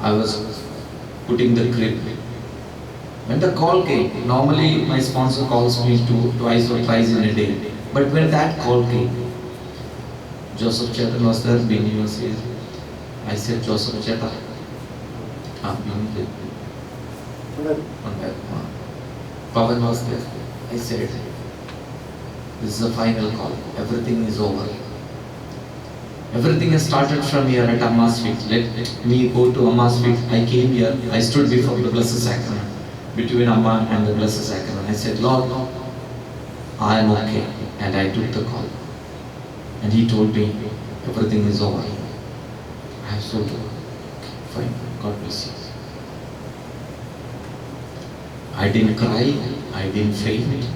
I was putting the crib. When the call came, normally my sponsor calls me twice or thrice in a day. But when that call came, Joseph Chetan was there, Bini was here. I said, Joseph Chetan, Pavan was there. I said, this is the final call. Everything is over. Everything has started from here at Amma's feet. Let me go to Amma's feet. I came here. I stood before the Blessed Sacrament, between Amma and the Blessed Sacrament. I said, Lord, I am okay. And I took the call. And he told me, everything is over. I have told him, fine, God bless you. I didn't cry. I didn't faint.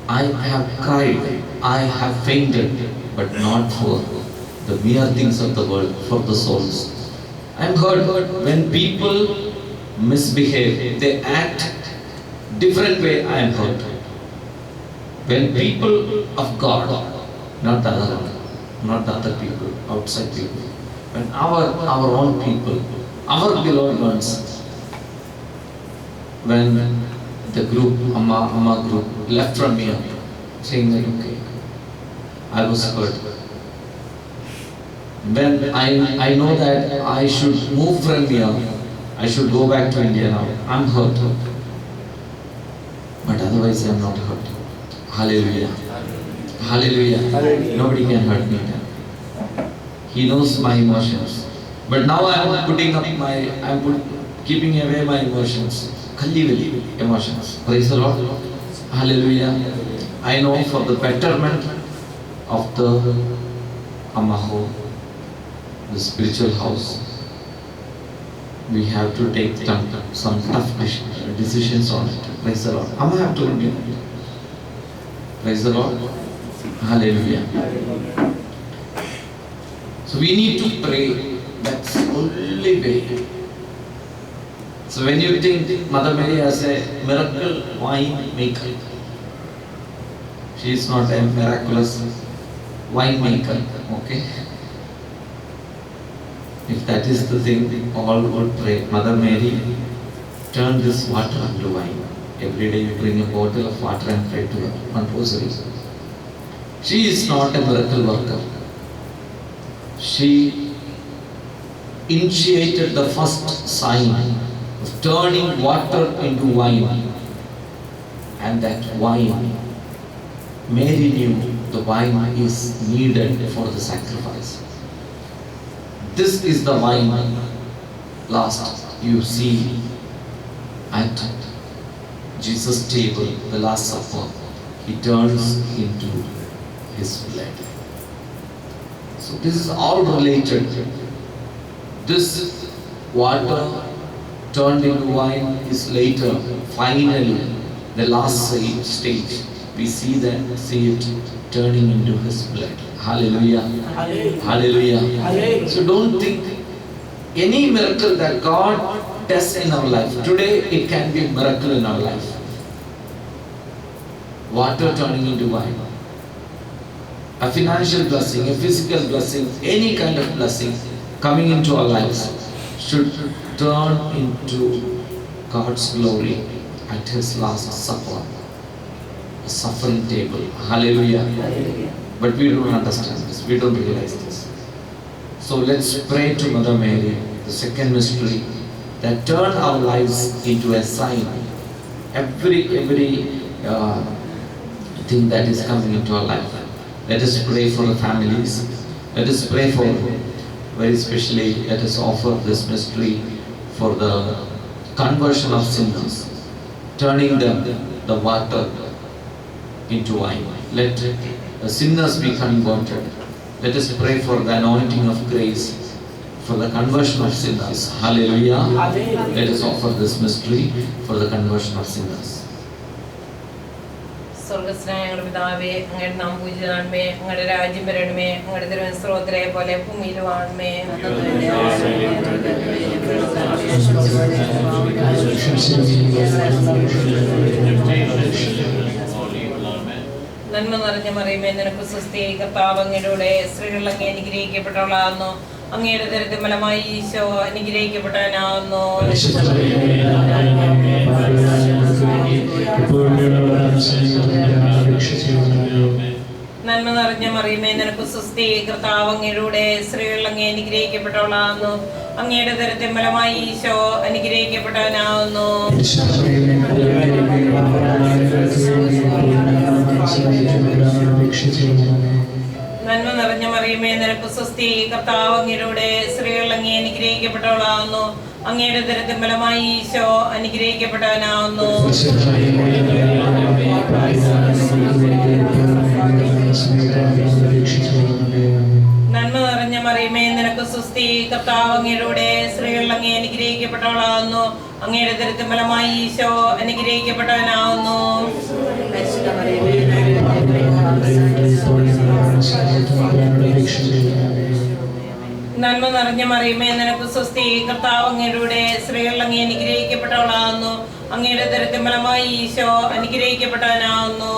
I have cried. I have fainted. But not for the mere things of the world, for the souls. I am hurt when people misbehave, they act different way. I am hurt. When people of God, not the other people, outside people, when our own people, our beloved ones, when the group, Amma group, left from here, saying that okay, I was hurt. When I know that I should move from here, I should go back to India now. I'm hurt. But otherwise I am not hurt. Hallelujah. Hallelujah. Hallelujah. Nobody can hurt me. He knows my emotions. But now I am keeping away my emotions. Khalli emotions. Praise the Lord. Hallelujah. I know for the betterment of the Ammaho, the spiritual house, we have to take some tough decisions on it. Praise the Lord. Amma have told me. Praise the Lord. Hallelujah. So we need to pray. That's the only way. So when you think Mother Mary as a miracle wine maker, she is not a miraculous wine maker. Okay. If that is the thing, all would pray, Mother Mary, turn this water into wine. Every day you bring a bottle of water and pray to her on rosary. She is not a miracle worker. She initiated the first sign of turning water into wine. And that wine, Mary knew the wine is needed for the sacrifice. This is the wine last you see at Jesus' table, the Last Supper. He turns into his blood. So this is all related. This water turned into wine is later, finally, the last stage. We see it turning into his blood. Hallelujah. Hallelujah. Hallelujah. Hallelujah. So don't think any miracle that God does in our life. Today it can be a miracle in our life. Water turning into wine. A financial blessing, a physical blessing, any kind of blessing coming into our lives should turn into God's glory at his last supper. A suffering table. Hallelujah. Hallelujah. But we don't understand this. We don't realize this. So let's pray to Mother Mary, the second mystery, that turn our lives into a sign. Every thing that is coming into our life. Let us pray for the families. Let us pray for, very specially, let us offer this mystery for the conversion of sinners, turning the water into wine. Let the sinners be converted. Let us pray for the anointing of grace, for the conversion of sinners. Hallelujah. Hallelujah. Let us offer this mystery for the conversion of sinners. സ്വർഗസ്നായ പിതാവേ, അങ്ങയുടെ നാമം പൂജിതമാകണമേ, അങ്ങയുടെ രാജ്യം വരണമേ, അങ്ങയുടെ തിരുമനസ്സ് സ്വർഗ്ഗത്തിലെ പോലെ ഭൂമിയിലും ആകണമേ. നന്മ നിറഞ്ഞ മറിയമേ, നിനക്ക് സ്വസ്തി, കർത്താവ് അങ്ങയുടെ കൂടെ സ്ത്രീകൾ അങ്ങ് അനുഗ്രഹിക്കപ്പെട്ടവളാകുന്നു. അങ്ങയുടെ ദരിദ്രം ഫലമായി ഈശോ അനുഗ്രഹിക്കപ്പെട്ടവനാവുന്നു. നന്മ നിറഞ്ഞ മറിയമേ, നിനക്ക് സ്വസ്തി. കർത്താവ് അങ്ങയുടെ സ്ത്രീകൾ അങ്ങേ അനുഗ്രഹിക്കപ്പെട്ടവളാകുന്നു. അങ്ങയുടെ ദരിദ്രം ഫലമായി ഈശോ അനുഗ്രഹിക്കപ്പെട്ടവനാവുന്നു. നന്മ നിറഞ്ഞ മറിയമേ, നിനക്ക് സ്വസ്തി. കർത്താവ് അങ്ങയുടെ സ്ത്രീകൾ അങ്ങേ അനുഗ്രഹിക്കപ്പെട്ടവളാകുന്നു. അങ്ങയുടെ ദരിദ്രം ഫലമായി ഈശോ അനുഗ്രഹിക്കപ്പെട്ടവനാവുന്നു. നന്മ നിറഞ്ഞ മറിയമേ, നിനക്ക് സ്വസ്തി. കർത്താവ് അങ്ങയുടെ സ്ത്രീകൾ അങ്ങേ അനുഗ്രഹിക്കപ്പെട്ടവളാകുന്നു. അങ്ങയുടെ ദരിദ്രം ഫലമായി ഈശോ അനുഗ്രഹിക്കപ്പെട്ടവനാവുന്നു. നന്മ നിറഞ്ഞ മറിയമേ, നിനക്ക് സ്വസ്തി. കർത്താവ് അങ്ങയുടെ സ്ത്രീകൾ അങ്ങേ അനുഗ്രഹിക്കപ്പെട്ടവളാകുന്നു. അങ്ങയുടെ ദരിദ്രം ഫലമായി ഈശോ അനുഗ്രഹിക്കപ്പെട്ടവനാവുന്നു.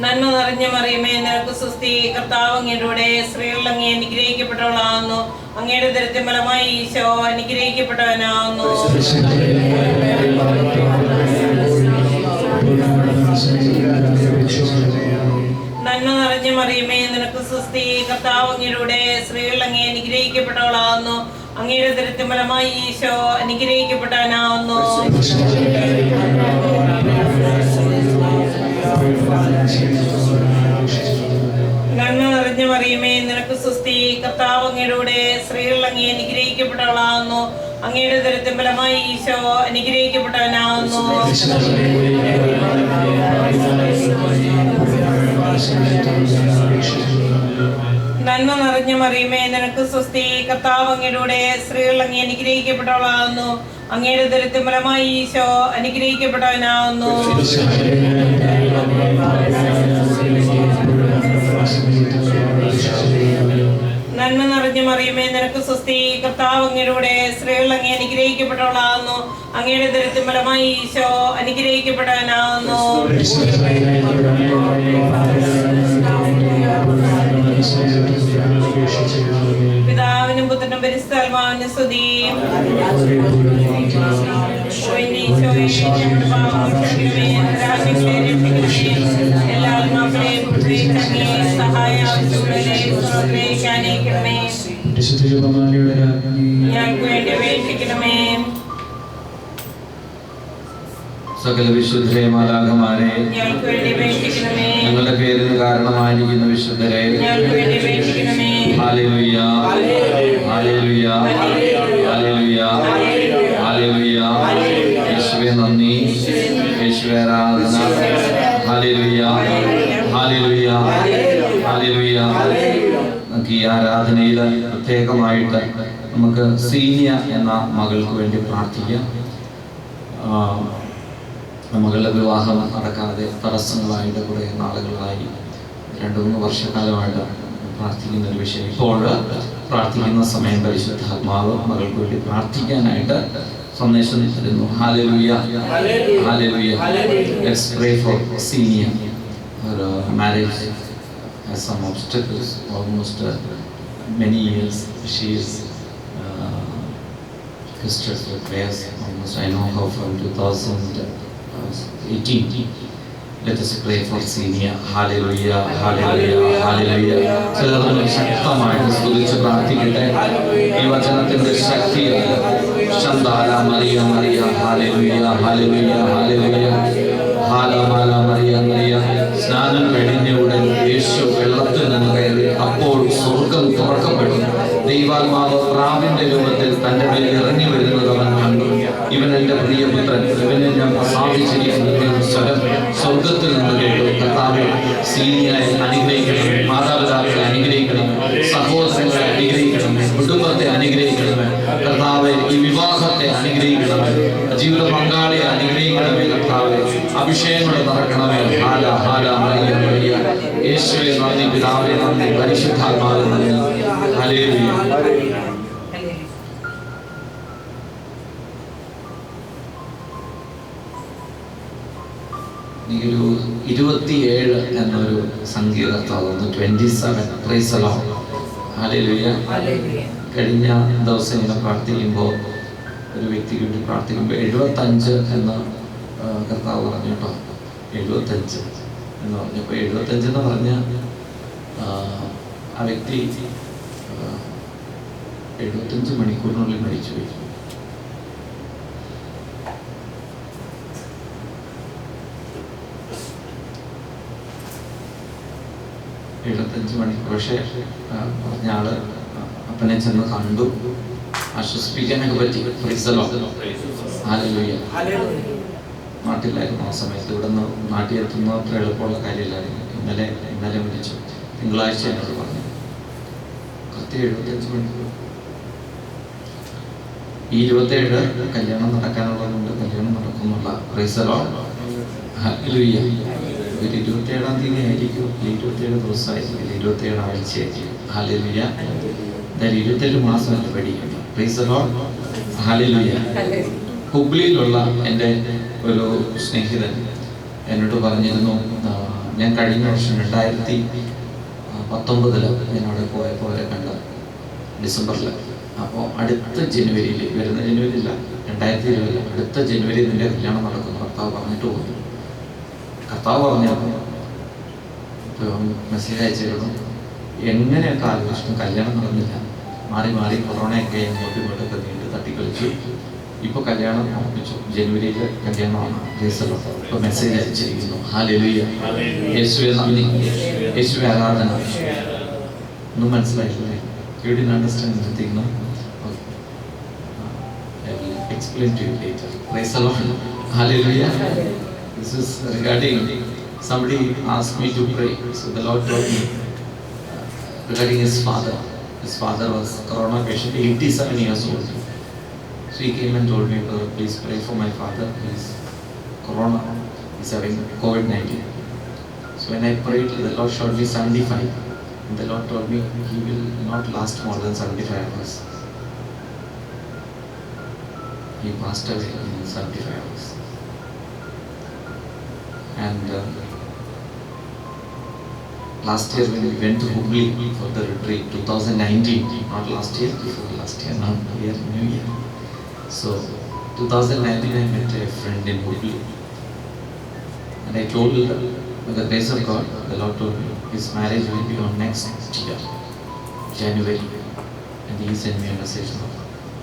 നന്മ നിറഞ്ഞ മറിയമേ, നിനക്ക് സ്വസ്തി. കർത്താവ് അങ്ങയുടെ സ്ത്രീകൾ അങ്ങേ അനുഗ്രഹിക്കപ്പെട്ടവളാകുന്നു. അങ്ങയുടെ ദരിദ്രം ഫലമായി ഈശോ അനുഗ്രഹിക്കപ്പെട്ടവനാവുന്നു. നന്മ നിറഞ്ഞ മറിയമേ, നിനക്ക് സ്വസ്തി. കർത്താവ് അങ്ങയുടെ സ്ത്രീകൾ അങ്ങേ അനുഗ്രഹിക്കപ്പെട്ടവളാകുന്നു. അങ്ങയുടെ ദരിദ്രം ഫലമായി ഈശോ അനുഗ്രഹിക്കപ്പെട്ടവനാവുന്നു. നന്മ നിറഞ്ഞ മറിയമേ, നിനക്ക് സ്വസ്തി. കർത്താവ് അങ്ങയുടെ സ്ത്രീകൾ അങ്ങേ അനുഗ്രഹിക്കപ്പെട്ടവളാകുന്നു. അങ്ങയുടെ ദരിദ്രം ഫലമായി ഈശോ അനുഗ്രഹിക്കപ്പെട്ടവനാവുന്നു. നന്മ നിറഞ്ഞ മറിയമേ, നിനക്ക് സ്വസ്തി. കർത്താവ് അങ്ങയുടെ സ്ത്രീകൾ അങ്ങേ അനുഗ്രഹിക്കപ്പെട്ടവളാകുന്നു. അങ്ങയുടെ ദരിദ്രം ഫലമായി ഈശോ അനുഗ്രഹിക്കപ്പെട്ടവനാവുന്നു. നന്മ നിറഞ്ഞ മറിയമേ, നിനക്ക് സ്വസ്തി. കർത്താവ് അങ്ങയുടെ സ്ത്രീകൾ അങ്ങേ അനുഗ്രഹിക്കപ്പെട്ടവളാകുന്നു. അങ്ങയുടെ ദരിദ്രം ഫലമായി ഈശോ അനുഗ്രഹിക്കപ്പെട്ടവനാവുന്നു. പിതാവിനും പുത്രനും പരിശുദ്ധാത്മാവിനും സ്തുതി. എല്ലാ ആത്മാക്കളെയും സഹായ ആവശ്യങ്ങളെ ഞങ്ങൾക്ക് വേണ്ടി അപേക്ഷിക്കണമേ. സകല വിശുദ്ധരെ മാലാഖമാരെ, ഞങ്ങൾക്ക് വേണ്ടി അപേക്ഷിക്കണമേ. ഞങ്ങളുടെ പേരിന് കാരണമായിരിക്കുന്ന വിശുദ്ധരെ, ഞങ്ങൾക്ക് വേണ്ടി അപേക്ഷിക്കണമേ. Hallelujah, hallelujah, hallelujah, hallelujah. യേശുവേ നന്ദി, യേശുവേ ആരാധന. Hallelujah, hallelujah, hallelujah. നമുക്ക് ഈ ആരാധനയിൽ പ്രത്യേകമായിട്ട് നമുക്ക് സീനിയ എന്ന മകൾക്ക് വേണ്ടി പ്രാർത്ഥിക്കാം. മകളുടെ വിവാഹം നടക്കാതെ തടസ്സങ്ങളായിട്ട് കുറേ നാളുകളായി 2-3 വർഷക്കാലമായിട്ട് പ്രാർത്ഥിക്കുന്ന ഒരു വിഷയം. ഇപ്പോൾ പ്രാർത്ഥിക്കുന്ന സമയം പരിശുദ്ധാത്മാവ് മകൾക്ക് വേണ്ടി പ്രാർത്ഥിക്കാനായിട്ട് സന്ദേശം തരുന്നു. Hallelujah, hallelujah. Let's pray for zinnia. Her marriage has some obstacles. Almost many years she is registered for prayers. Almost I know her from 2018. Let us pray for Senior. Hallelujah, hallelujah, hallelujah. ചേർന്ന് ശക്തമായിട്ട് സ്തുതിച്ച് പ്രാർത്ഥിക്കട്ടെ. ഈ വചനത്തിന്റെ ശക്തിയാൽ ശന്താല മറിയ മറിയ. Hallelujah, hallelujah, hallelujah. ഹാലമാല മറിയ മറിയ. സ്നാനം കഴിഞ്ഞ ഉടൻ യേശു വെള്ളത്തിൽ നിന്ന് കയറി. അപ്പോൾ സ്വർഗം തുറക്കപ്പെട്ടു. ദൈവാത്മാവ് പ്രാവിന്റെ രൂപത്തിൽ തന്റെ മേൽ ഇറങ്ങി വരുന്നത് അവൻ കണ്ടു. ഇവൻ എന്റെ പ്രിയപുത്രൻ, ഇവനെ ഞാൻ പ്രസാദിച്ചിരിക്കുന്നു. സ്വരം സ്വർഗത്തിൽ നിന്ന് കേട്ടു. കർത്താവേ, സീനിയറെ അനുഗ്രഹിക്കണം, മാതാപിതാക്കളെ അനുഗ്രഹിക്കണം, സഹോദരങ്ങളെ അനുഗ്രഹിക്കണമേ, കുടുംബത്തെ അനുഗ്രഹിക്കണമേ. കർത്താവെ, ഈ വിവാഹത്തെ അനുഗ്രഹിക്കണമേ, ജീവിത പങ്കാളിയെ അനുഗ്രഹിക്കണമേ. കർത്താവെ, അഭിഷേകങ്ങളെ നടക്കണമേ. ഹാല ഹാല മറിയ മറിയ. യേശുവേ നന്ദി, പിതാവേ നന്ദി, പരിശുദ്ധാത്മാവേ നന്ദി. ഹല്ലേലൂയ. ഒരു 27 എന്നൊരു സംഖ്യ കർത്താവ് 27. Price the lord. ഹല്ലേലൂയ. കഴിഞ്ഞ ദിവസം ഇങ്ങനെ പ്രാർത്ഥിക്കുമ്പോൾ ഒരു വ്യക്തിക്ക് വേണ്ടി പ്രാർത്ഥിക്കുമ്പോൾ 75 എന്ന് കർത്താവ് പറഞ്ഞു കേട്ടോ. 75 എന്ന് പറഞ്ഞപ്പോൾ 75 എന്ന് പറഞ്ഞ ആ വ്യക്തി 75 മണിക്കൂറിനുള്ളിൽ മരിച്ചുപോയി. പക്ഷേ പറഞ്ഞ ആള് അപ്പനെ ചെന്ന് കണ്ടു, ആശ്വസിപ്പിക്കാനൊക്കെ പറ്റി. Price the lord. ഹല്ലേലൂയ. നാട്ടിലായിരുന്നു ആ സമയത്ത്. ഇവിടെ നിന്ന് നാട്ടിൽ എത്തുന്ന അത്ര എളുപ്പമുള്ള കാര്യമില്ലായിരുന്നു. ഇന്നലെ വിളിച്ചു, തിങ്കളാഴ്ച എന്നോട് പറഞ്ഞു. കൃത്യം 75 മണിക്കൂർ. ഈ 27 കല്യാണം നടക്കാനുള്ളതുകൊണ്ട് കല്യാണം നടക്കുന്നുള്ള. Praise the lord. ഹല്ലേലൂയ. ഒരു 27-ാം തീയതി ആയിരിക്കും, 27 ദിവസമായിരിക്കും, 27 ആഴ്ചയായിരിക്കും. ഹല്ലേലൂയ. 27 മാസമല്ല പഠിക്കണം. Price the lord. ഹല്ലേലൂയ. ഹുബ്ലിയിലുള്ള എൻ്റെ ഒരു സ്നേഹിതൻ എന്നോട് പറഞ്ഞിരുന്നു, ഞാൻ കഴിഞ്ഞ വർഷം 2019 ഞാൻ അവിടെ പോയപ്പോൾ അവരെ കണ്ട ഡിസംബറിൽ. അപ്പോൾ അടുത്ത ജനുവരിയിൽ, വരുന്ന ജനുവരിയില്ല, 2020 അടുത്ത ജനുവരി നിന്റെ കല്യാണം നടക്കുന്നു കർത്താവ് പറഞ്ഞിട്ട് പോകുന്നു. കർത്താവ് പറഞ്ഞു മെസ്സേജ് അയച്ചിരുന്നു. എങ്ങനെയൊക്കെ ആലോചിച്ചു, കല്യാണം നടന്നില്ല. മാറി കൊറോണയൊക്കെ ഇങ്ങോട്ടൊക്കെ നീണ്ട് തട്ടിക്കളിച്ചു. ഇപ്പോൾ കല്യാണം ഉറപ്പിച്ചു, ജനുവരിയിൽ കല്യാണമാണ്. ഇപ്പോൾ മെസ്സേജ് അയച്ചിരിക്കുന്നു. ഹല്ലേലൂയ. യേശുവേ നന്ദി, യേശുവേ ആരാധന. ഒന്നും മനസ്സിലായില്ലേ? You didn't understand anything, no? I will explain to you later. Praise the Lord. Hallelujah. This is regarding, somebody asked me to pray. So the Lord told me regarding his father. His father was corona patient, 87 years old. So he came and told me, please pray for my father. He's corona. He's having COVID-19. So when I prayed, the Lord showed me 75. And the Lord told me he will not last more than 75 hours. He passed away in 75 hours. And last year when we went to Hubli for the retreat, 2019, not last year, before last year, now year, new year. So 2019 I met a friend in Hubli. And I told her, with the grace of God, the Lord told me, his marriage will be on next year, January. And he sent me a message now,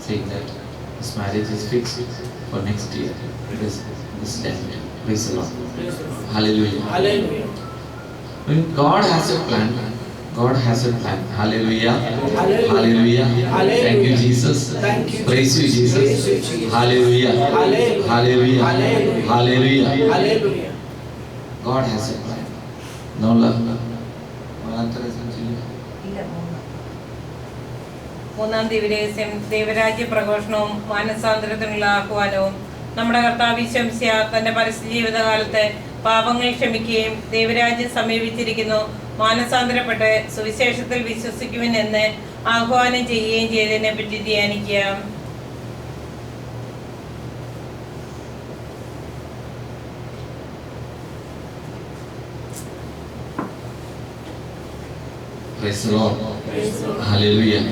saying that his marriage is fixed for next year, this January. Praise the Lord. Hallelujah. Hallelujah. When God has a plan, God has a plan. Hallelujah. Hallelujah. Thank you, Jesus. Praise you, Jesus. Hallelujah. Hallelujah. Hallelujah. God has a plan. No love. മൂന്നാം ദിവസം ദൈവരാജ്യ പ്രഘോഷണവും മാനസാന്തരത്തിനുള്ള ആഹ്വാനവും. നമ്മുടെ കർത്താവ് ഈശോമിശിഹ തന്റെ പരസ്യ ജീവിതകാലത്ത് പാപങ്ങൾ ക്ഷമിക്കുകയും ദൈവരാജ്യം സമീപിച്ചിരിക്കുന്നു, മാനസാന്തരപ്പെട്ട് സുവിശേഷത്തിൽ വിശ്വസിക്കുവിൻ എന്ന് ആഹ്വാനം ചെയ്യുകയും ചെയ്തതിനെ പറ്റി ധ്യാനിക്കാം. Praise the Lord. Hallelujah.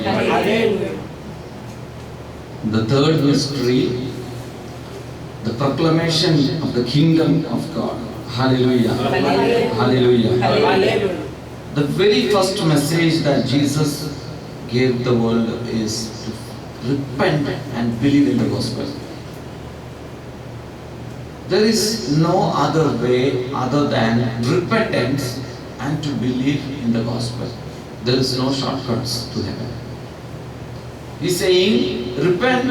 The third mystery, the proclamation of the kingdom of God. Hallelujah. Hallelujah. The very first message that Jesus gave the world is to repent and believe in the gospel. There is no other way other than repentance and to believe in the gospel. There is no shortcuts to heaven. He is saying, repent,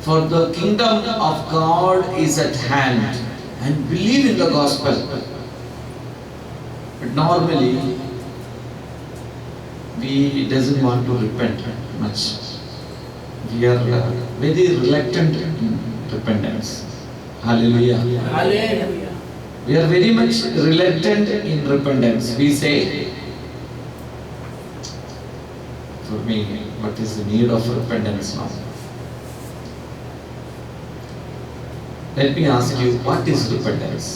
for the kingdom of God is at hand, and believe in the gospel. But normally, we doesn't want to repent much. We are very reluctant in repentance. Hallelujah. Hallelujah. We are very much reluctant in repentance. We say, for me, what is the need of repentance now? Let me ask you, what is repentance?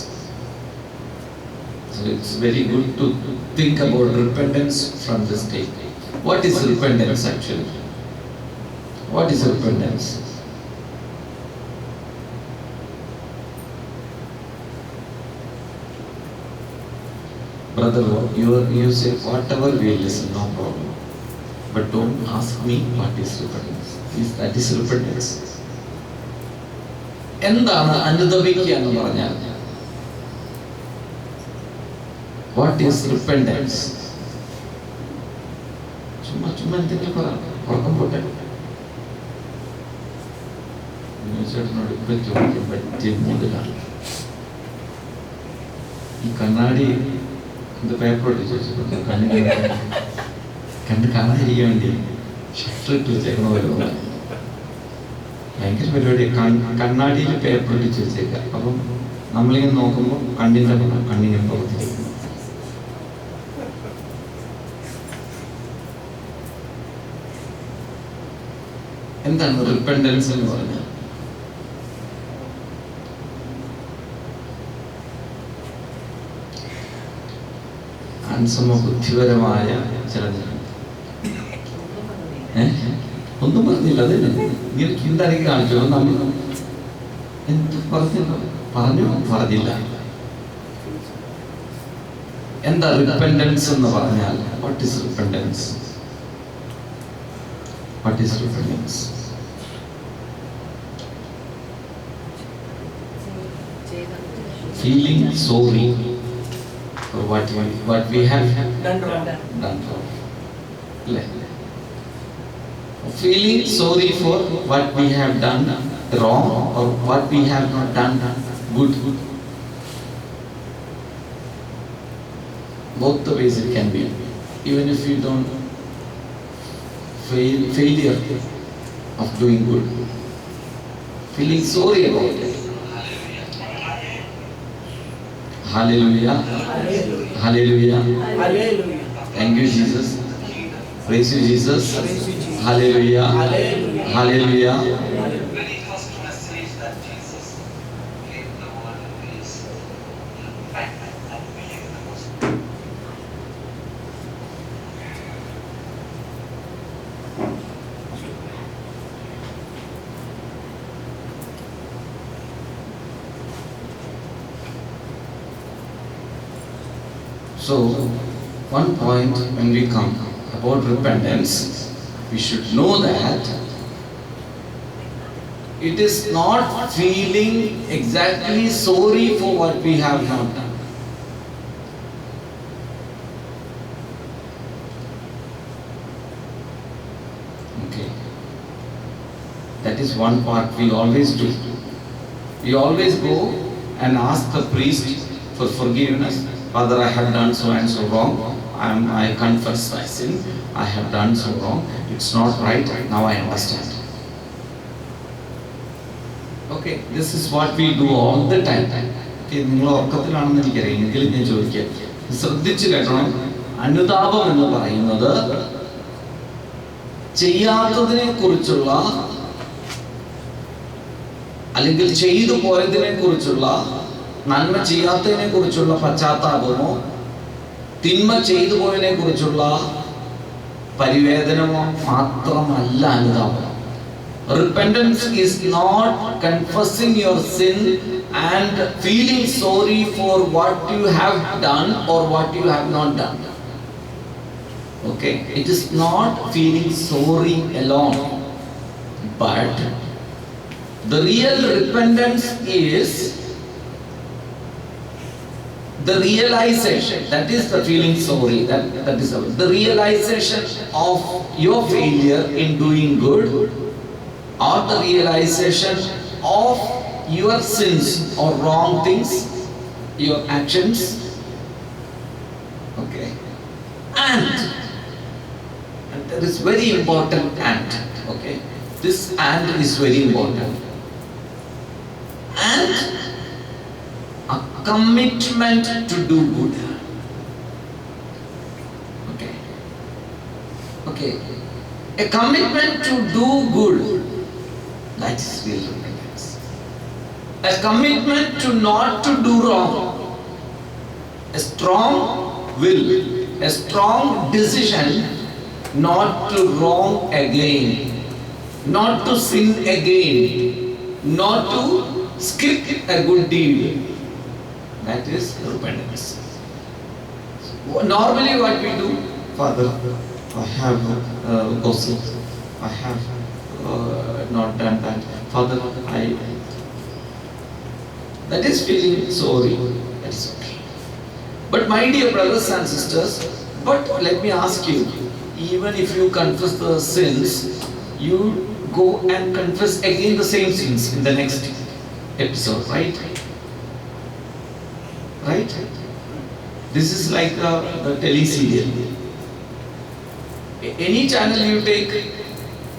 So So it's very good to think about repentance from this day. What is repentance actually? What is repentance? Brother, you say whatever we listen, no problem. But don't ask me what is repentance. That is repentance. എന്താണ് അനുതപിക്കുക എന്ന് പറഞ്ഞാൽ? What is repentance? ചുമ്മാ എന്തെങ്കിലും പറ, ഉറക്കം പോട്ടെ. ചേട്ടനോട് ഇപ്പൊ ചോദിക്കാൻ പറ്റിയ മൂടിലാണ്. ഈ കണ്ണാടി പേപ്പർ ഒട്ടിച്ച് വെച്ചിട്ടുണ്ട്, കണ്ണ് കാണാതിരിക്കാൻ വേണ്ടി ഷട്ടർ ഇട്ട് വെച്ചേക്കണ പോലെ. ഭയങ്കര പരിപാടി. കണ്ണാടിയിൽ പേപ്പർ ഒട്ടിച്ച് വെച്ചേക്കാം. അപ്പം നമ്മളിങ്ങനെ നോക്കുമ്പോൾ കണ്ണിങ്ങനെ പുറത്തിരിക്കും. എന്താണ് റിപ്പൻഡൻസ് എന്ന് പറഞ്ഞാൽ? ബുദ്ധിപരമായ ചില ഒന്നും പറഞ്ഞില്ല. അത് എന്തായിരിക്കും കാണിച്ചു? നമ്മൾ എന്ത് പറഞ്ഞില്ല. എന്താ റിപ്പൻഡൻസ് എന്ന് പറഞ്ഞാൽ? What is repentance? What is repentance? Feeling sorry for what we have done wrong. Feeling sorry for what we have done wrong or what we have not done good. Both the ways it can be. Even if you don't failure of doing good, feeling sorry about it. Hallelujah. Hallelujah. Hallelujah. Thank you, Jesus. Praise you, Jesus. Hallelujah. Hallelujah. Very first message that Jesus gave the world is repent and believe the gospel. So, one point when we come about repentance, we should know that it is not feeling exactly sorry for what we have not done. Okay. That is one part we always do. We always go and ask the priest for forgiveness. Father, I have done so and so wrong. I confess my sin. I have done so wrong. It's not right. Now I understand. Okay, this is what we do all the time. Okay, നിങ്ങൾ ഉറക്കത്തിലാണെന്ന് എനിക്കറിയാം. എങ്കിലും ഞാൻ ചോദിക്കാം, ശ്രദ്ധിച്ചു കേട്ടണം. അനുതാപം എന്ന് പറയുന്നത് ചെയ്യാത്തതിനെ കുറിച്ചുള്ള അല്ലെങ്കിൽ ചെയ്തു പോയതിനെ കുറിച്ചുള്ള, നന്മ ചെയ്യാത്തതിനെ കുറിച്ചുള്ള പശ്ചാത്താപമോ തിന്മ ചെയ്തു പോയതിനെ കുറിച്ചുള്ള പരിവേദനമോ മാത്രമല്ല അനുതാപം. Repentance is not confessing your sin and feeling sorry for what you have done or what you have not done. Okay, it is not feeling sorry alone, but the real repentance is the realization, that is the feeling sorry, that is the realization of your failure in doing good, or the realization of your sins or wrong things, your actions. Okay, and there is very important and. Okay, this and is very important. And a commitment to do good. Okay. A commitment to do good. That is real repentance. A commitment to not to do wrong. A strong will, a strong decision not to wrong again, not to sin again, not to skip a good deed. That is repentance. Normally what we do, Father, I have gossiped, I have not done that. Father, that is feeling sorry, that is okay. But my dear brothers and sisters, but let me ask you, even if you confess the sins, you go and confess again the same sins in the next episode, right? Right? This is like the tele-serial. Any channel you take,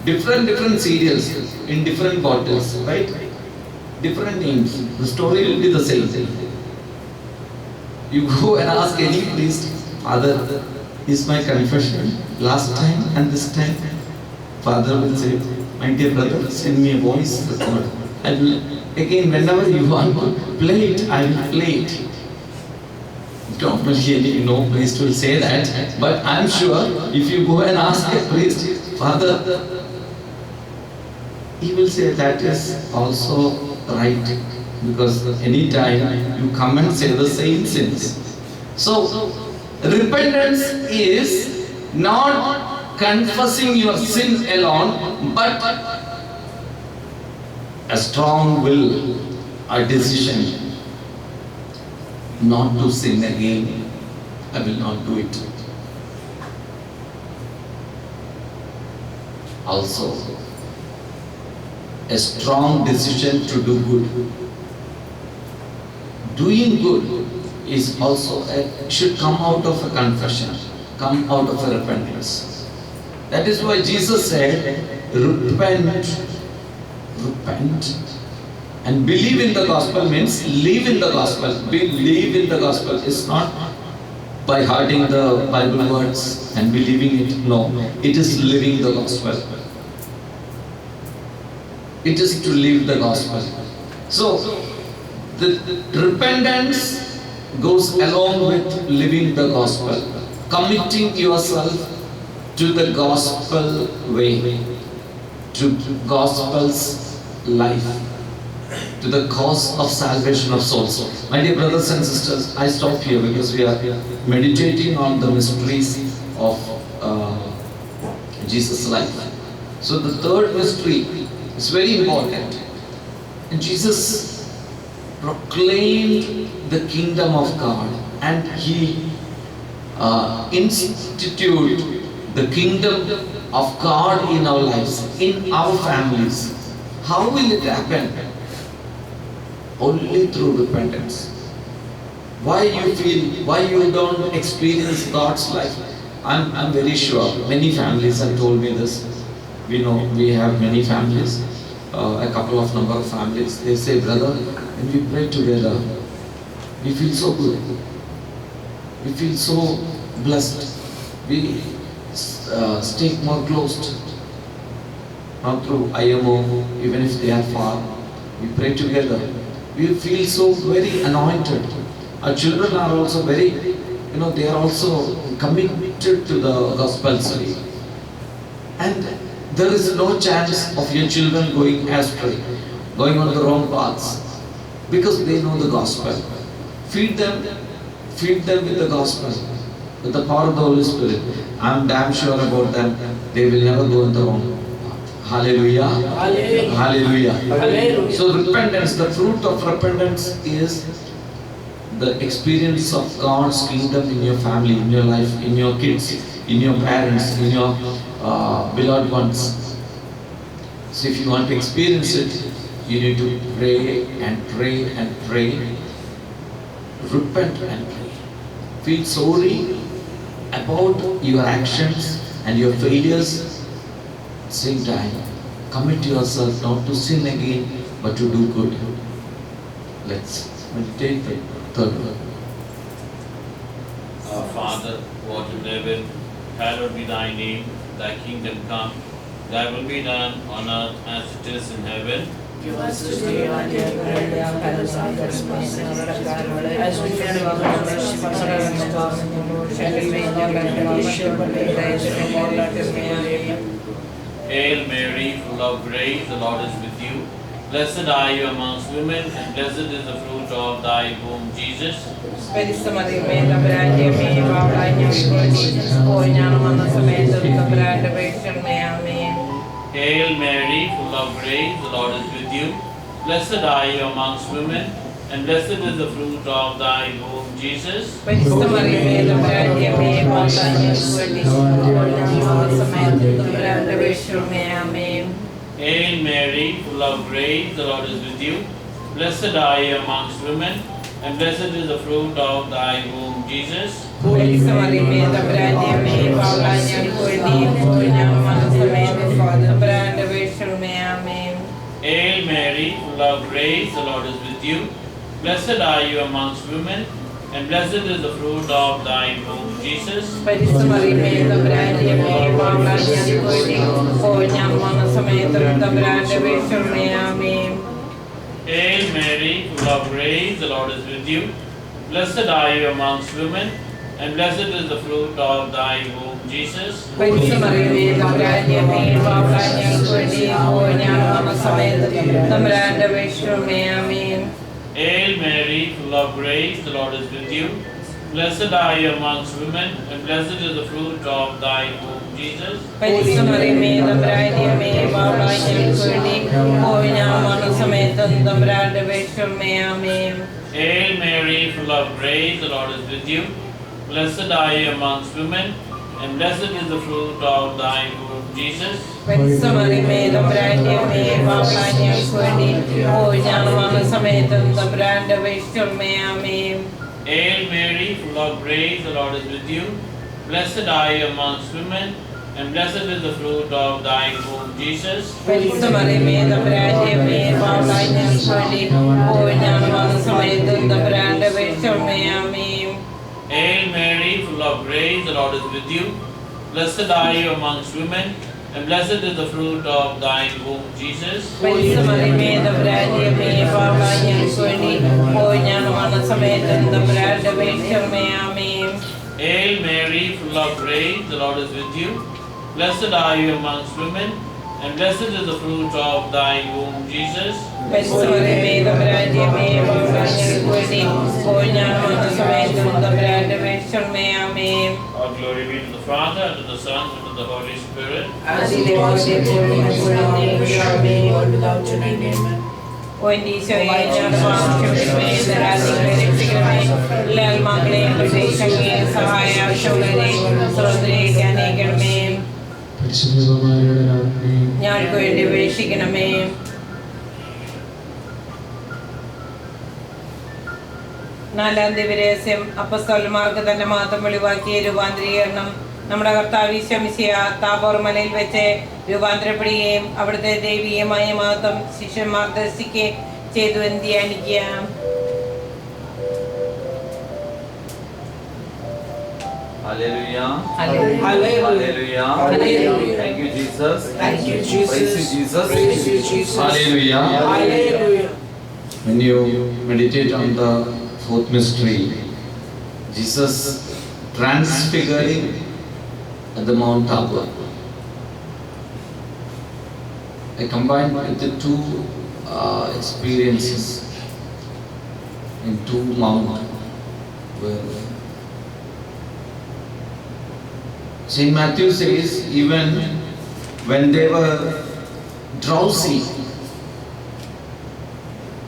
different serials in different bottles, right? Different names. The story will be the same. You go and ask any priest, Father, is my confession last time and this time? Father will say, my dear brother, send me a voice record. I will, again, whenever you want to play it, I will play it. Normally, no priest will say that, but I am sure if you go and ask a priest, Father, he will say that is also right, because any time you come and say the same sins. So, repentance is not confessing your sin alone, but a strong will, a decision not to sin again. I will not do it. Also, a strong decision to do good. Doing good is also should come out of a confession, come out of a repentance. That is why Jesus said, repent, and believe in the gospel means live in the gospel. Believe in the gospel is not by hearing the Bible words and believing it. No, it is living the gospel. It is to live the gospel. So, the repentance goes along with living the gospel, committing yourself to the gospel way, to gospel's life, to the cause of salvation of souls. My dear brothers and sisters, I stop here because we are meditating on the mysteries of Jesus' life. So the third mystery is very important. And Jesus proclaimed the kingdom of God, and he instituted the kingdom of God in our lives, in our families. How will it happen? Only through repentance. Why you don't experience God's life? I'm very sure many families have told me this. We know we have many families, a couple of number of families. They say, brother, when we pray together, we feel so good. We feel so blessed. We stay more close. Not through IMO, even if they are far. We pray together. We feel so very anointed. Our children are also very, they are also committed to the gospel study. And there is no chance of your children going astray, going on the wrong paths, because they know the gospel. Feed them with the gospel, with the power of the Holy Spirit. I'm damn sure about them. They will never go in the wrong path. Hallelujah. Hallelujah. Hallelujah. Hallelujah. So repentance, the fruit of repentance is the experience of God's kingdom in your family, in your life, in your kids, in your parents, in your beloved ones. So if you want to experience it, you need to pray and pray and pray. Repent and pray. Feel sorry about your actions and your failures. Same time, commit yourself not to sin again, but to do good. Let's meditate the third one. Our Father, who art in heaven, hallowed be thy name. Thy kingdom come. Thy will be done on earth as it is in heaven. As we Hail Mary, full of grace, the Lord is with you. Blessed are you amongst women, and blessed is the fruit of thy womb, Jesus. പരിശുദ്ധമറിയമേ തമ്പുരാന്റെ അമ്മേ പാവങ്ങളായ ഞങ്ങൾക്ക് വേണ്ടി ഇപ്പോൾ ഞങ്ങൾ വന്ന സമയത്ത് തമ്പുരാന്റെ അപേക്ഷണമേ ആമേൻ. Hail Mary, full of grace, the Lord is with you. Blessed are you amongst women, and blessed is the fruit of thy womb, Jesus. പരിശുദ്ധമറിയമേ തമ്പുരാന്റെ അമ്മേ പാവങ്ങളായ ഞങ്ങൾക്ക് വേണ്ടി ഇപ്പോൾ ഞങ്ങൾ വന്ന സമയത്ത് തമ്പുരാന്റെ അപേക്ഷണമേ ആമേൻ. Hail Mary, full of grace, the Lord is with you. Blessed are you amongst women, and blessed is the fruit of thy womb, Jesus. പരിശുദ്ധമറിയമേ തമ്പുരാന്റെ അമ്മേ പാവങ്ങളായ ഞങ്ങൾക്ക് വേണ്ടി ഇപ്പോൾ ഞങ്ങൾ വന്ന സമയത്ത് തമ്പുരാന്റെ അപേക്ഷണമേ ആമേൻ. Hail Mary, full of grace, the Lord is with you. Blessed are you amongst women, and blessed is the fruit of thy womb, Jesus. പരിശുദ്ധമറിയമേ തമ്പുരാന്റെ അമ്മേ പാവങ്ങളായ ഞങ്ങൾക്ക് വേണ്ടി ഇപ്പോൾ ഞങ്ങൾ വന്ന സമയത്ത് തമ്പുരാന്റെ അപേക്ഷണമേ ആമേൻ. Hail Mary, full of grace, the Lord is with you. Blessed are you amongst women, and blessed is the fruit of thy womb, Jesus. പരിശുദ്ധമറിയമേ തമ്പുരാന്റെ അമ്മേ പാവങ്ങളായ ഞങ്ങൾക്ക് വേണ്ടി ഇപ്പോൾ ഞങ്ങൾ വന്ന സമയത്ത് തമ്പുരാന്റെ അപേക്ഷണമേ ആമേൻ. Hail Mary, full of grace, the Lord is with you. Blessed are you amongst women, and blessed is the fruit of thy womb, Jesus. പരിശുദ്ധമറിയമേ തമ്പുരാന്റെ അമ്മേ പാവങ്ങളായ ഞങ്ങൾക്ക് വേണ്ടി ഇപ്പോൾ ഞങ്ങൾ വന്ന സമയത്ത് തമ്പുരാന്റെ അപേക്ഷണമേ ആമേൻ. Hail Mary, full of grace, the Lord is with you. Blessed are you amongst women, and blessed is the fruit of thy womb, Jesus. പരിശുദ്ധമറിയമേ തമ്പുരാന്റെ അമ്മേ പാവങ്ങളായ ഞങ്ങൾക്ക് വേണ്ടി ഇപ്പോൾ ഞങ്ങൾ വന്ന സമയത്ത് തമ്പുരാന്റെ അപേക്ഷണമേ ആമേൻ. Hail Mary, full of grace, the Lord is with you. Blessed are you amongst women, and blessed is the fruit of thy womb, Jesus. പരിശുദ്ധമറിയമേ തമ്പുരാന്റെ അമ്മേ പാവങ്ങളായ ഞങ്ങൾക്ക് വേണ്ടി ഇപ്പോൾ ഞങ്ങൾ വന്ന സമയത്ത് തമ്പുരാന്റെ അപേക്ഷണമേ ആമേൻ. Hail Mary, full of grace, the Lord is with you. Blessed are you amongst women, and blessed is the fruit of thy womb, Jesus. പരിശുദ്ധമറിയമേ തമ്പുരാന്റെ അമ്മേ പാവങ്ങളായ ഞങ്ങൾക്ക് വേണ്ടി ഇപ്പോൾ ഞങ്ങൾ വന്ന സമയത്ത് തമ്പുരാന്റെ അപേക്ഷണമേ ആമേൻ. Hail Mary, full of grace, the Lord is with you. Blessed are you amongst women, and blessed is the fruit of thy womb, Jesus. പരിശുദ്ധമറിയമേ തമ്പുരാന്റെ അമ്മേ പാവങ്ങളായ ഞങ്ങൾക്ക് വേണ്ടി ഇപ്പോൾ ഞങ്ങൾ വന്ന സമയത്ത് തമ്പുരാന്റെ അപേക്ഷണമേ ആമേൻ. All glory be to the Father, and to the Son, and to the Holy Spirit. ആദിയിലെ പോലെ ഇപ്പോഴും എപ്പോഴും ആമേൻ. ഓ എൻ്റെ ഈശോയെ ഞങ്ങളുടെ പാപം ക്ഷമിക്കണമേ, നരകാഗ്നിയിൽ രക്ഷിക്കണമേ. എല്ലാ ആത്മാക്കളെയും പ്രത്യേകിച്ച് സഹായ ആവശ്യമുള്ളവരെ സ്രോതസ്സിലേക്ക് അനയിക്കണമേ. ഞങ്ങൾക്ക് വേണ്ടി അപേക്ഷിക്കണമേ. നാലാം ദിവരഹസ്യം അപ്പസ്തലന്മാർക്ക് തന്റെ മഹത്വം വെളിവാക്കിയ രൂപാന്തരീകരണം. നമ്മുടെ കർത്താവ് ഈശോ മിശിഹാ താബോർ മലയിൽ വെച്ച് രൂപാന്തരപ്പെടുകയും അവിടുത്തെ ദൈവീയമായ മഹത്വം ശിഷ്യന്മാർ ദർശിക്കുകയും ചെയ്തു എന്ന് ധ്യാനിക്കാം. Hallelujah. Hallelujah. Hallelujah. Hallelujah. Thank you, Jesus. Thank you, Jesus. Praise you, Jesus. Praise you, Jesus. Hallelujah. Hallelujah. When you meditate on the fourth mystery, Jesus transfiguring at the Mount Tabor, I combined with the two experiences in two mountains where St. Matthew says even when they were drowsy,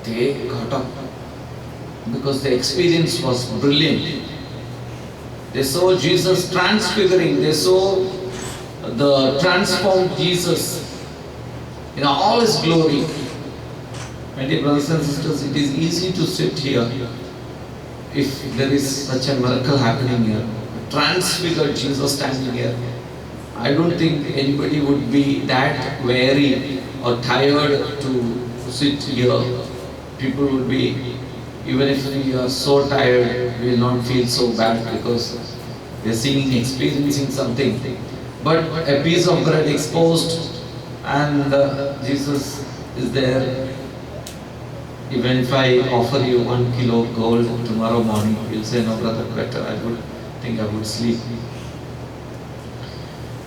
they got up because the experience was brilliant. They saw Jesus transfiguring, they saw the transformed Jesus in all his glory. My dear brothers and sisters, it is easy to sit here if there is such a miracle happening here. Transfigured Jesus standing here. I don't think anybody would be that weary or tired to sit here. People would be, even if we are so tired, we will not feel so bad because they are seeing, experiencing something. But a piece of bread exposed and Jesus is there Even if I offer you 1 kilo gold tomorrow morning, you'll say, no brother, better, I would think I would sleep.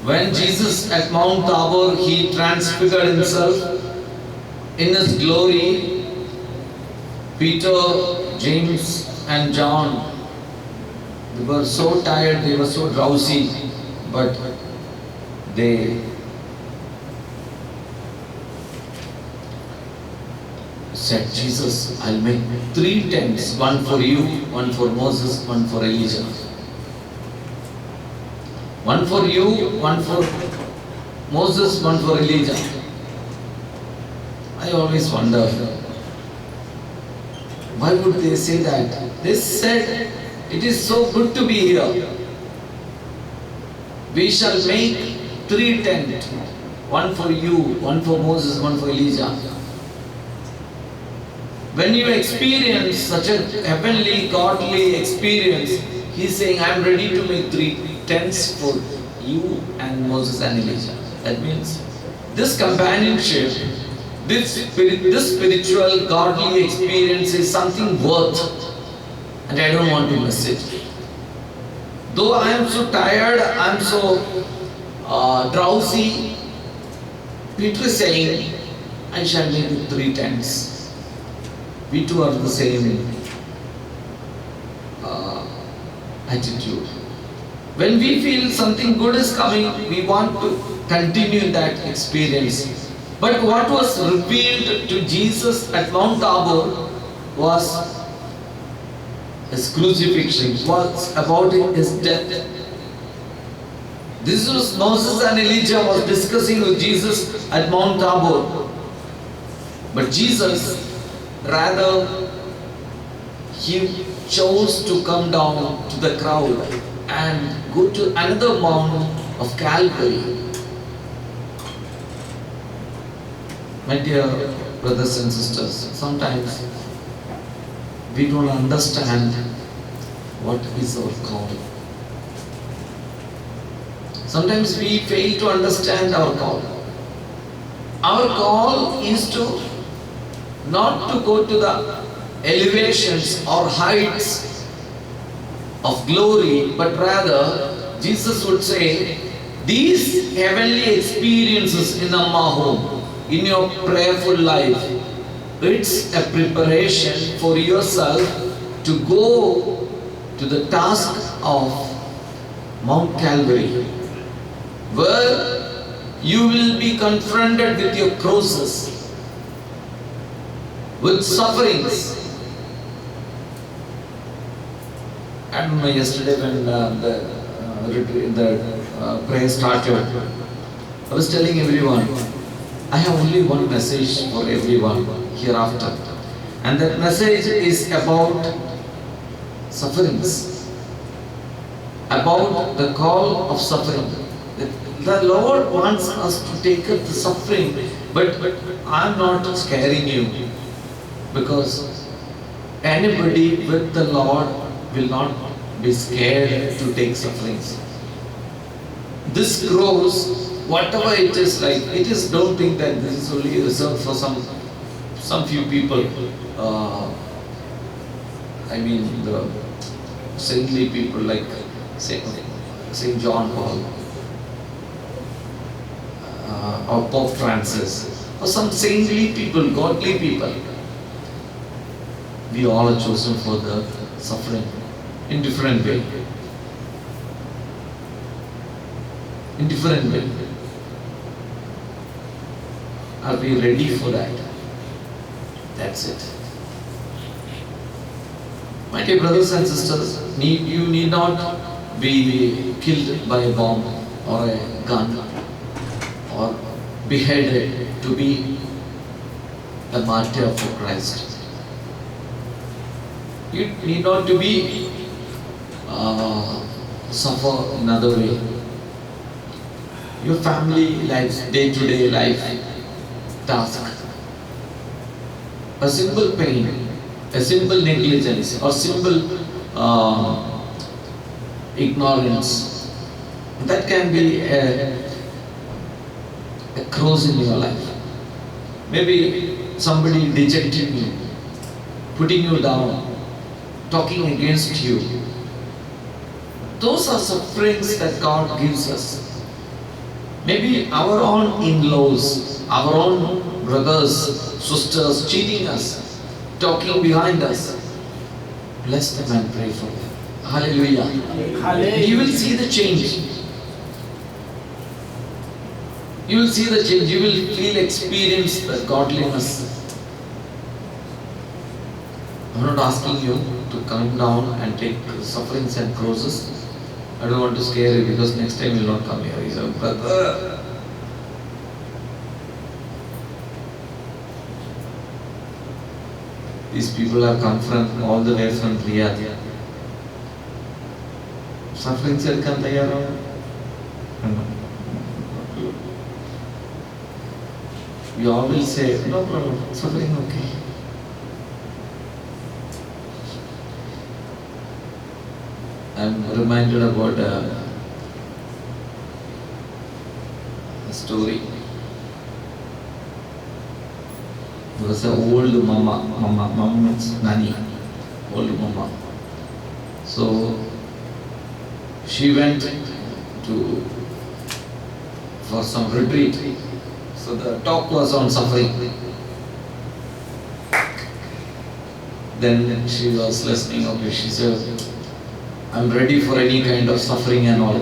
When Jesus at Mount Tabor, he transfigured himself in his glory, Peter, James and John, they were so tired, they were so drowsy, but they said, Jesus, I'll make 3 tents, one for you, one for Moses, one for Elijah. One for you, one for Moses, one for Elijah. I always wonder, why would they say that? They said, it is so good to be here. We shall make 3 tents, one for you, one for Moses, one for Elijah. When you experience such a heavenly, godly experience, he's saying, I'm ready to make 3 tents for you and Moses and Elijah. That means this companionship, this spiritual, godly experience is something worth, and I don't want to miss it. Though I am so tired, I am so drowsy, Peter is saying, I shall make 3 tents. We too are the same attitude. When we feel something good is coming, we want to continue that experience. But what was revealed to Jesus at Mount Tabor was his crucifixion, was about his death. This was Moses and Elijah was discussing with Jesus at Mount Tabor. But Jesus, rather, he chose to come down to the crowd and go to another mount of Calvary. My dear brothers and sisters, sometimes we don't understand what is our call. Sometimes we fail to understand our call. Our call is to not to go to the elevations or heights of glory, but rather Jesus would say, these heavenly experiences in Amma home, in your prayerful life, it's a preparation for yourself to go to the task of Mount Calvary, where you will be confronted with your crosses, with sufferings. I remember yesterday when the prayer started, I was telling everyone, I have only one message for everyone hereafter. And that message is about sufferings, about the call of suffering. The Lord wants us to take up the suffering, but I am not scaring you, because anybody with the Lord will not be scared to take sufferings. This grows, whatever it is like, it is, don't think that this is only reserved for some few people. I mean the saintly people like Saint John Paul or Pope Francis, or some saintly people, godly people. We all are chosen for the suffering in different way. In different way. Are we ready for that? That's it. My dear brothers and sisters, you need not be killed by a bomb or a gun or beheaded to be a martyr for Christ. You need not to be suffer another way. Your family life, day-to-day life task, a simple pain, a simple negligence, or simple ignorance, that can be a cross in your life. Maybe somebody dejected you, putting you down, talking against you. Those are sufferings that God gives us. Maybe our own in-laws, our own brothers, sisters cheating us, talking behind us. Bless them and pray for them. Hallelujah. Hallelujah. You will see the change. You will see the change. You will experience the godliness. I'm not asking you to come down and take sufferings and crosses. I don't want to scare you because next time you will not come here. He said, brother. These people have come from all the way from Riyadh. Sufferings എടുക്കാൻ തയ്യാറാണ്. We all will say, no problem, suffering okay. I'm reminded about a story. There was an old mama means Nani, old mama. So she went for some retreat. So the talk was on suffering. Then she was listening. Okay, she said, I'm ready for any kind of suffering and all.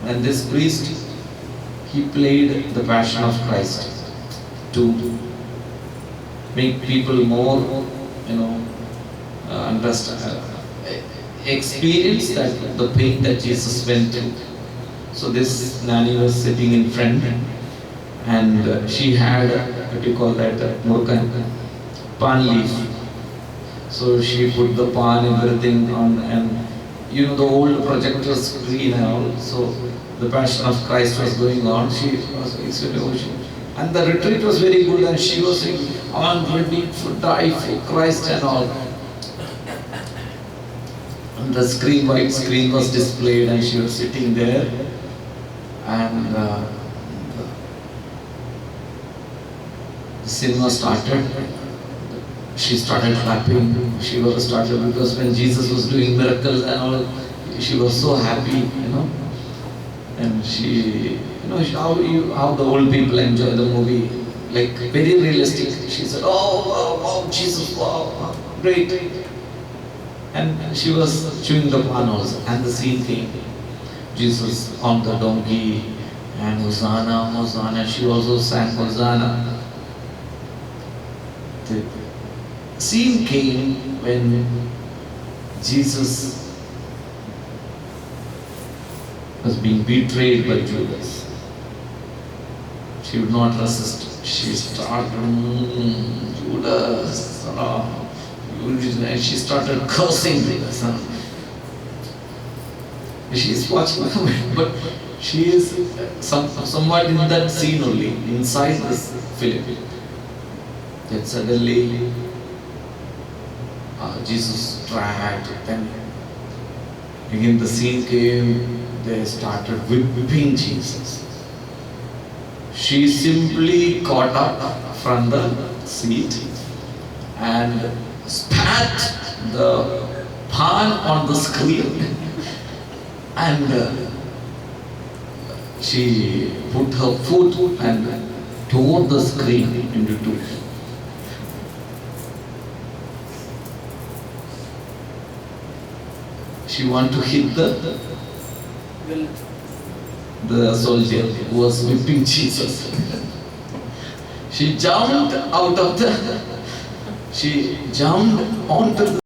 And this priest, he played the Passion of Christ to make people more, understand, experience that the pain that Jesus went through. So this nanny was sitting in front, and she had what you call that murkan, pan leaf. So she put the pan everything on, and the old projector screen and all. So the Passion of Christ was going on. She was and the retreat was very good, and she was saying, I'm ready to die for Christ and all. And the screen, white screen was displayed, and she was sitting there, and the cinema started. She started clapping. She was started because when Jesus was doing miracles and all, she was so happy, And she, how the old people enjoy the movie, like very realistic. She said, "Oh, wow, Jesus, wow, great." And she was chewing the pan also, and the scene came. Jesus on the donkey, and Hosanna, Hosanna. She also sang Hosanna. The scene came when Jesus was being betrayed by Judas. She would not resist. She started, Judas, and she started cursing Judas. She is watching, but she is somewhat in that scene only, inside this film. Then suddenly, Jesus dragged them. Again the scene came, they started whipping Jesus. She simply caught up from the seat and spat the pan on the screen, and she put her foot and tore the screen into two. She wanted to hit the soldier who was whipping Jesus. She jumped onto the